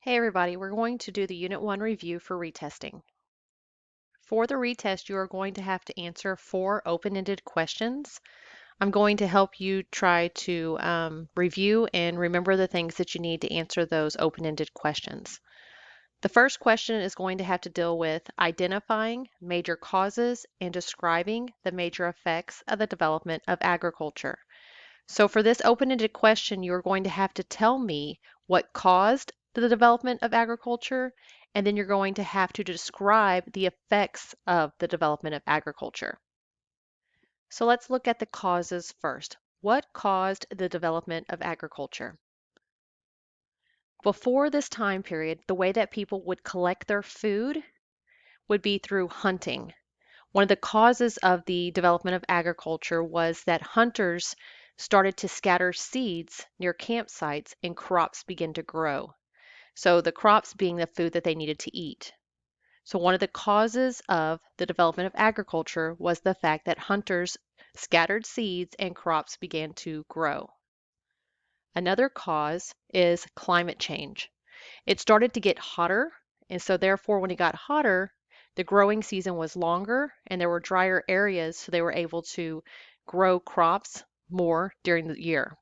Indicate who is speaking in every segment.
Speaker 1: Hey everybody, we're going to do the Unit 1 review for retesting. For the retest, you are going to have to answer 4 open-ended questions. I'm going to help you try to review and remember the things that you need to answer those open-ended questions. The first question is going to have to deal with identifying major causes and describing the major effects of the development of agriculture. So for this open-ended question, you're going to have to tell me what caused the development of agriculture, and then you're going to have to describe the effects of the development of agriculture. So let's look at the causes first. What caused the development of agriculture? Before this time period, the way that people would collect their food would be through hunting. One of the causes of the development of agriculture was that hunters started to scatter seeds near campsites and crops began to grow. So the crops being the food that they needed to eat. So one of the causes of the development of agriculture was the fact that hunters scattered seeds and crops began to grow. Another cause is climate change. It started to get hotter, and so therefore when it got hotter, the growing season was longer and there were drier areas, so they were able to grow crops more during the year.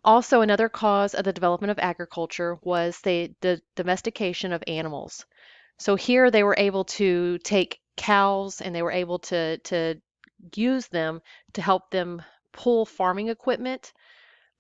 Speaker 1: Also, another cause of the development of agriculture was the domestication of animals. So here they were able to take cows and they were able to use them to help them pull farming equipment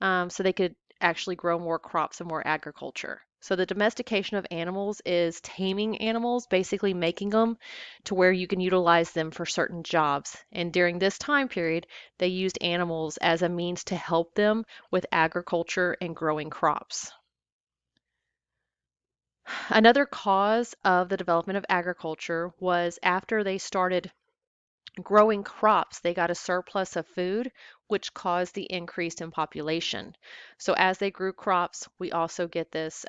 Speaker 1: so they could actually grow more crops and more agriculture. So the domestication of animals is taming animals, basically making them to where you can utilize them for certain jobs. And during this time period, they used animals as a means to help them with agriculture and growing crops. Another cause of the development of agriculture was after they started growing crops, they got a surplus of food, which caused the increase in population. So as they grew crops, we also get this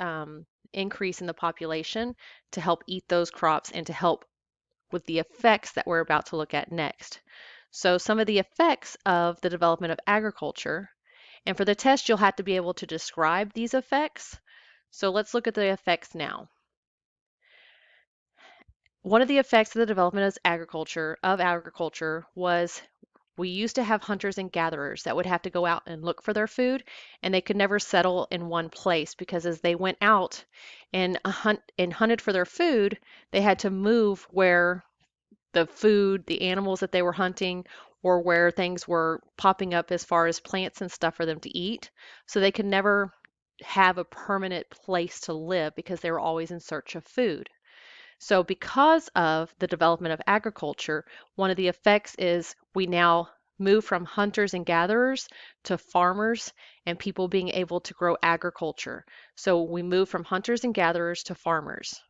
Speaker 1: increase in the population to help eat those crops and to help with the effects that we're about to look at next. So some of the effects of the development of agriculture, and for the test, you'll have to be able to describe these effects. So let's look at the effects now. One of the effects of the development of agriculture was we used to have hunters and gatherers that would have to go out and look for their food, and they could never settle in one place because as they went out and hunted for their food, they had to move where the food, the animals that they were hunting, or where things were popping up as far as plants and stuff for them to eat. So they could never have a permanent place to live because they were always in search of food. So because of the development of agriculture, one of the effects is we now move from hunters and gatherers to farmers and people being able to grow agriculture. So we move from hunters and gatherers to farmers.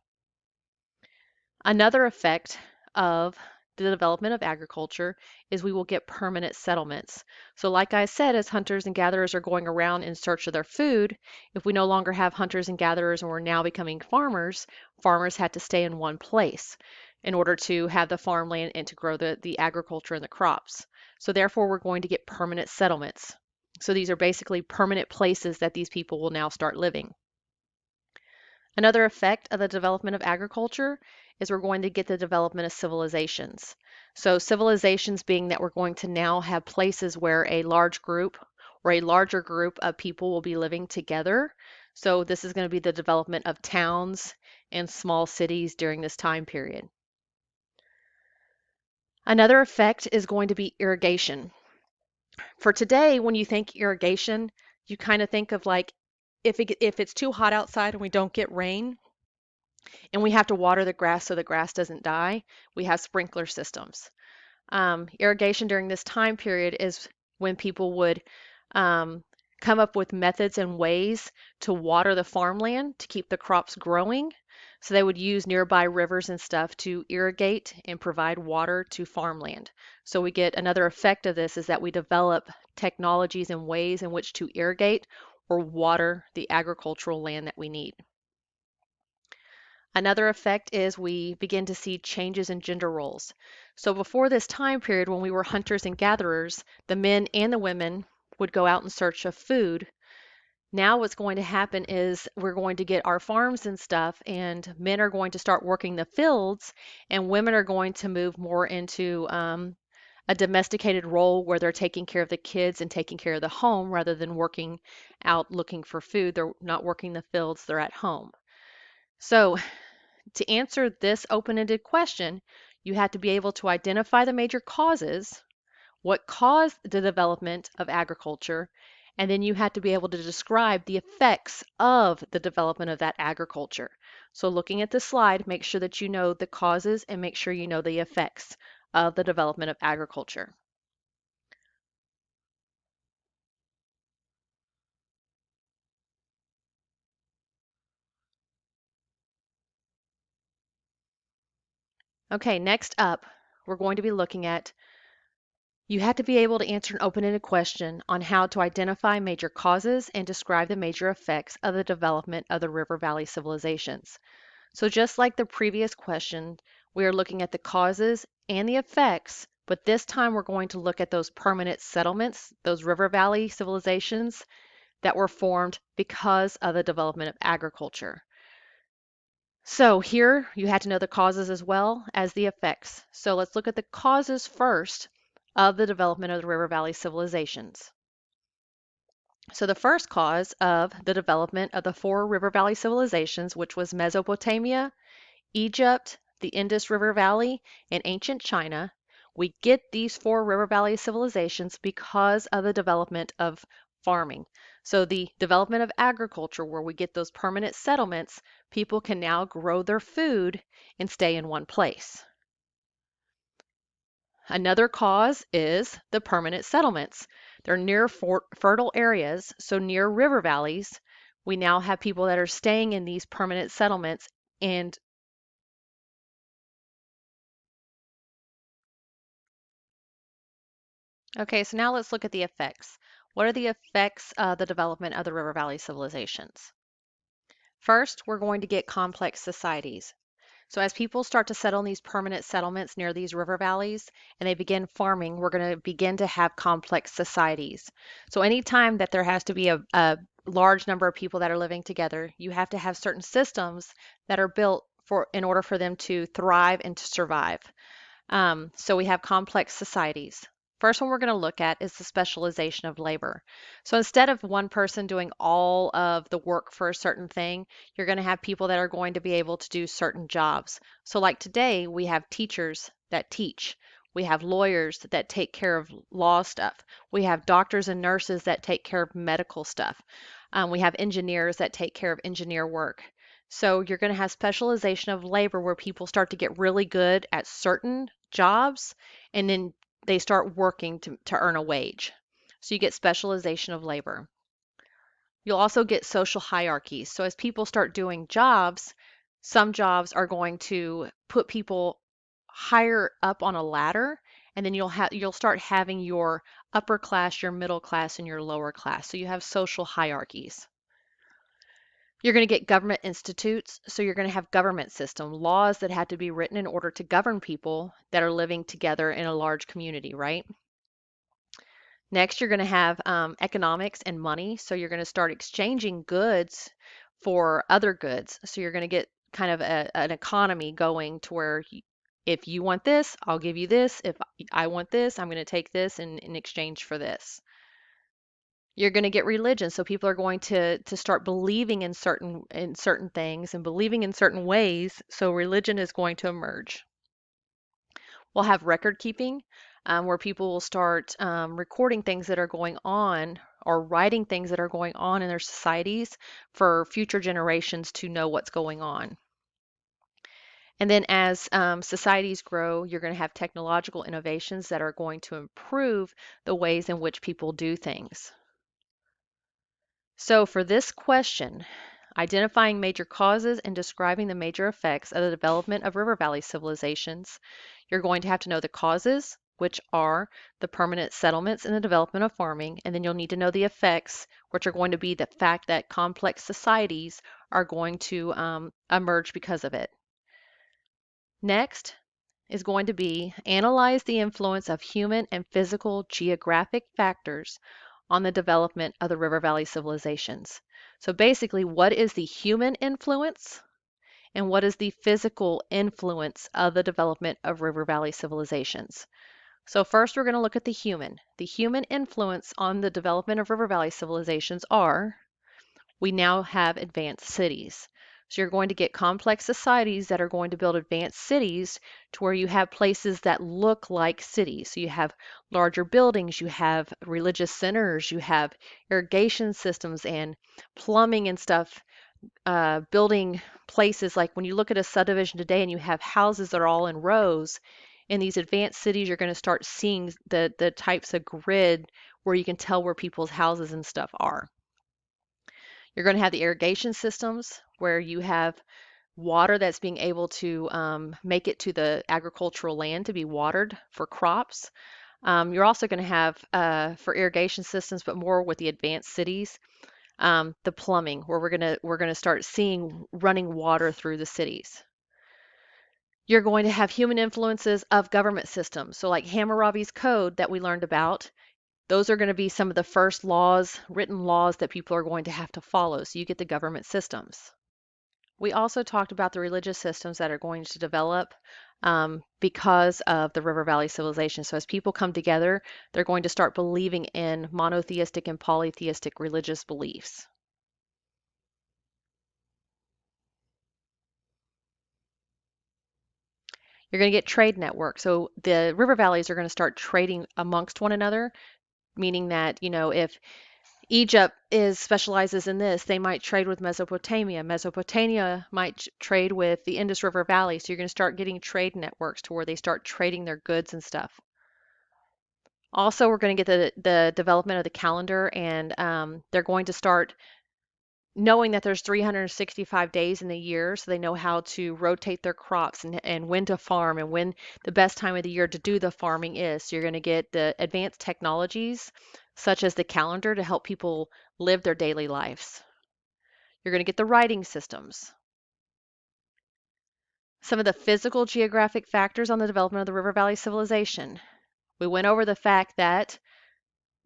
Speaker 1: Another effect of the development of agriculture is we will get permanent settlements. So like I said, as hunters and gatherers are going around in search of their food, if we no longer have hunters and gatherers and we're now becoming farmers, farmers had to stay in one place in order to have the farmland and to grow the agriculture and the crops. So therefore, we're going to get permanent settlements. So these are basically permanent places that these people will now start living. Another effect of the development of agriculture is we're going to get the development of civilizations. So civilizations being that we're going to now have places where a large group or a larger group of people will be living together. So this is going to be the development of towns and small cities during this time period. Another effect is going to be irrigation. For today, when you think irrigation, you kind of think of like if it's too hot outside and we don't get rain, and we have to water the grass so the grass doesn't die, we have sprinkler systems. Irrigation during this time period is when people would um, come up with methods and ways to water the farmland to keep the crops growing. So they would use nearby rivers and stuff to irrigate and provide water to farmland. So we get another effect of this is that we develop technologies and ways in which to irrigate or water the agricultural land that we need. Another effect is we begin to see changes in gender roles. So before this time period, when we were hunters and gatherers, the men and the women would go out in search of food. Now what's going to happen is we're going to get our farms and stuff, and men are going to start working the fields, and women are going to move more into a domesticated role where they're taking care of the kids and taking care of the home rather than working out looking for food. They're not working the fields, they're at home. So to answer this open-ended question, you have to be able to identify the major causes, what caused the development of agriculture, and then you have to be able to describe the effects of the development of that agriculture. So looking at the slide, make sure that you know the causes and make sure you know the effects of the development of agriculture. Okay, next up, we're going to be looking at you have to be able to answer an open-ended question on how to identify major causes and describe the major effects of the development of the river valley civilizations. So just like the previous question, we are looking at the causes and the effects, but this time we're going to look at those permanent settlements, those river valley civilizations that were formed because of the development of agriculture. So here you had to know the causes as well as the effects. So let's look at the causes first of the development of the river valley civilizations. So the first cause of the development of the four river valley civilizations, which was Mesopotamia, Egypt, the Indus River Valley, and ancient China, we get these four river valley civilizations because of the development of farming. So the development of agriculture, where we get those permanent settlements, people can now grow their food and stay in one place. Another cause is the permanent settlements. They're near fertile areas, so near river valleys. We now have people that are staying in these permanent settlements and okay, so now let's look at the effects. What are the effects of the development of the river valley civilizations? First, we're going to get complex societies. So as people start to settle in these permanent settlements near these river valleys and they begin farming, we're going to begin to have complex societies. So anytime that there has to be a large number of people that are living together, you have to have certain systems that are built for in order for them to thrive and to survive. So we have complex societies. First one we're going to look at is the specialization of labor. So instead of one person doing all of the work for a certain thing, you're going to have people that are going to be able to do certain jobs. So like today, we have teachers that teach. We have lawyers that take care of law stuff. We have doctors and nurses that take care of medical stuff. We have engineers that take care of engineer work. So you're going to have specialization of labor where people start to get really good at certain jobs and then they start working to earn a wage. So you get specialization of labor. You'll also get social hierarchies. So as people start doing jobs, some jobs are going to put people higher up on a ladder, and then you'll start having your upper class, your middle class, and your lower class. So you have social hierarchies. You're going to get government institutes, so you're going to have government system, laws that had to be written in order to govern people that are living together in a large community, right? Next, you're going to have economics and money, so you're going to start exchanging goods for other goods. So you're going to get kind of an economy going to where if you want this, I'll give you this. If I want this, I'm going to take this in exchange for this. You're going to get religion, so people are going to start believing in certain things and believing in certain ways, so religion is going to emerge. We'll have record keeping, where people will start recording things that are going on or writing things that are going on in their societies for future generations to know what's going on. And then as societies grow, you're going to have technological innovations that are going to improve the ways in which people do things. So for this question, identifying major causes and describing the major effects of the development of river valley civilizations, you're going to have to know the causes, which are the permanent settlements and the development of farming, and then you'll need to know the effects, which are going to be the fact that complex societies are going to emerge because of it. Next is going to be analyze the influence of human and physical geographic factors on the development of the River Valley civilizations. So basically, what is the human influence and what is the physical influence of the development of River Valley civilizations? So first we're going to look at the human. The human influence on the development of River Valley civilizations are we now have advanced cities. So you're going to get complex societies that are going to build advanced cities to where you have places that look like cities. So you have larger buildings, you have religious centers, you have irrigation systems and plumbing and stuff, building places like when you look at a subdivision today and you have houses that are all in rows. In these advanced cities, you're going to start seeing the types of grid where you can tell where people's houses and stuff are. You're going to have the irrigation systems where you have water that's being able to make it to the agricultural land to be watered for crops. You're also going to have for irrigation systems, but more with the advanced cities, the plumbing, where we're gonna start seeing running water through the cities. You're going to have human influences of government systems. So like Hammurabi's code that we learned about, those are going to be some of the first laws, written laws that people are going to have to follow. So you get the government systems. We also talked about the religious systems that are going to develop because of the River Valley civilization. So as people come together, they're going to start believing in monotheistic and polytheistic religious beliefs. You're going to get trade networks. So the river valleys are going to start trading amongst one another, meaning that, if Egypt is specializes in this, they might trade with Mesopotamia. Mesopotamia might trade with the Indus River Valley. So you're going to start getting trade networks to where they start trading their goods and stuff. Also, we're going to get the development of the calendar, and they're going to start knowing that there's 365 days in the year, so they know how to rotate their crops and when to farm and when the best time of the year to do the farming is. So you're going to get the advanced technologies such as the calendar to help people live their daily lives. You're going to get the writing systems. Some of the physical geographic factors on the development of the River Valley civilization. We went over the fact that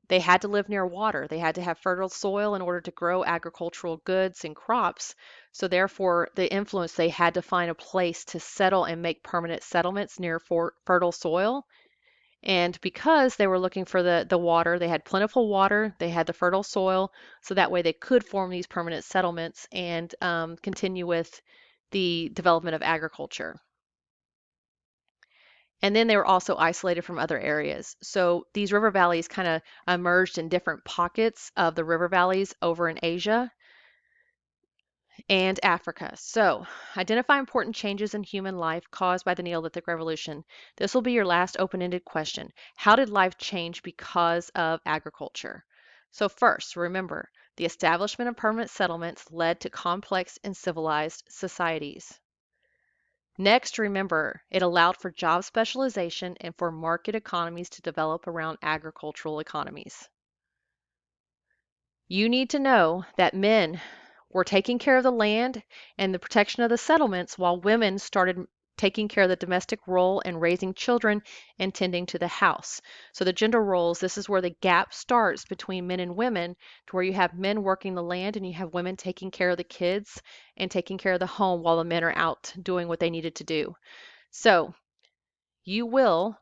Speaker 1: they had to live near water. They had to have fertile soil in order to grow agricultural goods and crops. So therefore, the influence, they had to find a place to settle and make permanent settlements near fertile soil. And because they were looking for the water, they had plentiful water, they had the fertile soil, so that way they could form these permanent settlements and continue with the development of agriculture. And then they were also isolated from other areas. So these river valleys kind of emerged in different pockets of the river valleys over in Asia and Africa. So identify important changes in human life caused by the Neolithic Revolution. This will be your last open-ended question. How did life change because of agriculture? So first, remember, the establishment of permanent settlements led to complex and civilized societies. Next, remember, it allowed for job specialization and for market economies to develop around agricultural economies. You need to know that men were taking care of the land and the protection of the settlements while women started taking care of the domestic role and raising children and tending to the house. So the gender roles, this is where the gap starts between men and women, to where you have men working the land and you have women taking care of the kids and taking care of the home while the men are out doing what they needed to do. So you will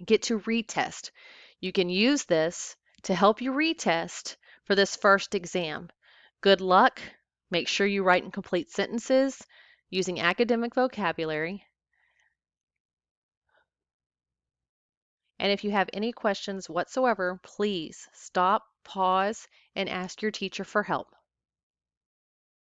Speaker 1: get to retest. You can use this to help you retest for this first exam. Good luck. Make sure you write and complete sentences using academic vocabulary. And if you have any questions whatsoever, please stop, pause, and ask your teacher for help.